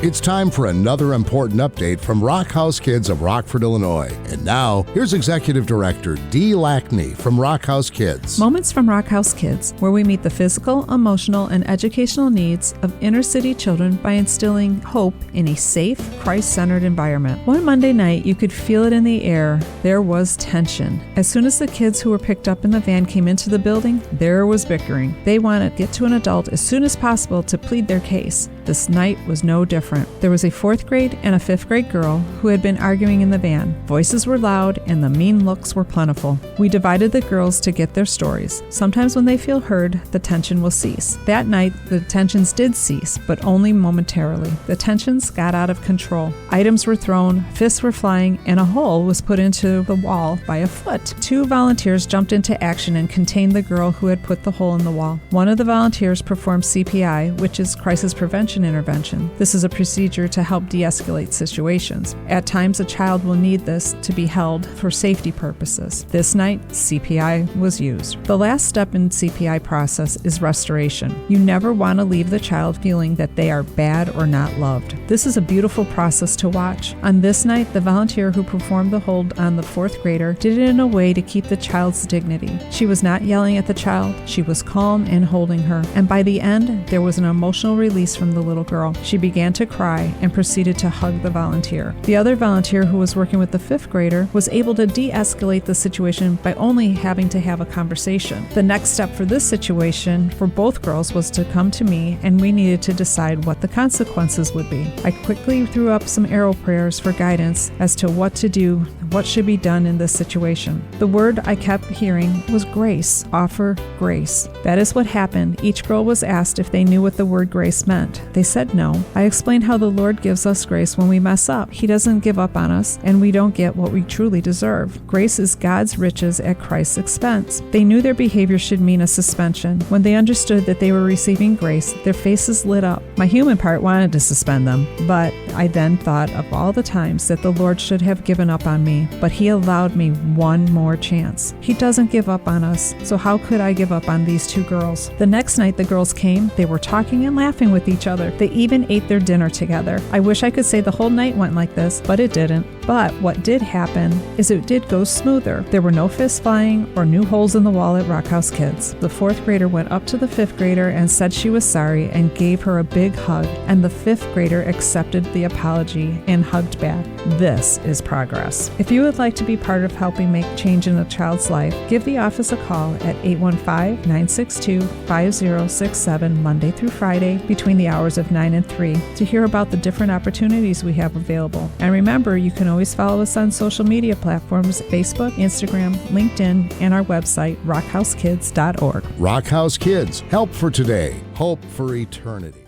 It's time for another important update from Rock House Kids of Rockford, Illinois. And now, here's Executive Director Dee Lackney from Rock House Kids. Moments from Rock House Kids, where we meet the physical, emotional, and educational needs of inner-city children by instilling hope in a safe, Christ-centered environment. One Monday night, you could feel it in the air. There was tension. As soon as the kids who were picked up in the van came into the building, there was bickering. They wanted to get to an adult as soon as possible to plead their case. This night was no different. There was a 4th grade and a 5th grade girl who had been arguing in the van. Voices were loud and the mean looks were plentiful. We divided the girls to get their stories. Sometimes when they feel heard, the tension will cease. That night, the tensions did cease, but only momentarily. The tensions got out of control. Items were thrown, fists were flying, and a hole was put into the wall by a foot. 2 volunteers jumped into action and contained the girl who had put the hole in the wall. One of the volunteers performed CPI, which is crisis prevention intervention. This is a procedure to help de-escalate situations. At times, a child will need this to be held for safety purposes. This night, CPI was used. The last step in CPI process is restoration. You never want to leave the child feeling that they are bad or not loved. This is a beautiful process to watch. On this night, the volunteer who performed the hold on the 4th grader did it in a way to keep the child's dignity. She was not yelling at the child. She was calm and holding her. And by the end, there was an emotional release from the little girl. She began to cry and proceeded to hug the volunteer. The other volunteer who was working with the 5th grader was able to de-escalate the situation by only having to have a conversation. The next step for this situation for both girls was to come to me, and we needed to decide what the consequences would be. I quickly threw up some arrow prayers for guidance as to what to do, what should be done in this situation. The word I kept hearing was grace. Offer grace. That is what happened. Each girl was asked if they knew what the word grace meant. They said no. I explained how the Lord gives us grace when we mess up. He doesn't give up on us, and we don't get what we truly deserve. Grace is God's riches at Christ's expense. They knew their behavior should mean a suspension. When they understood that they were receiving grace, their faces lit up. My human part wanted to suspend them, but I then thought of all the times that the Lord should have given up on me, but He allowed me one more chance. He doesn't give up on us, so how could I give up on these 2 girls? The next night the girls came, they were talking and laughing with each other. They even ate their dinner together. I wish I could say the whole night went like this, but it didn't. But what did happen is it did go smoother. There were no fists flying or new holes in the wall at Rock House Kids. The 4th grader went up to the 5th grader and said she was sorry and gave her a big hug, and the 5th grader accepted the apology and hugged back. This is progress. If you would like to be part of helping make change in a child's life, give the office a call at 815-962-5067 Monday through Friday between the hours of 9 and 3 to hear about the different opportunities we have available. And remember, you can always follow us on social media platforms, Facebook, Instagram, LinkedIn, and our website, rockhousekids.org. Rock House Kids, help for today, hope for eternity.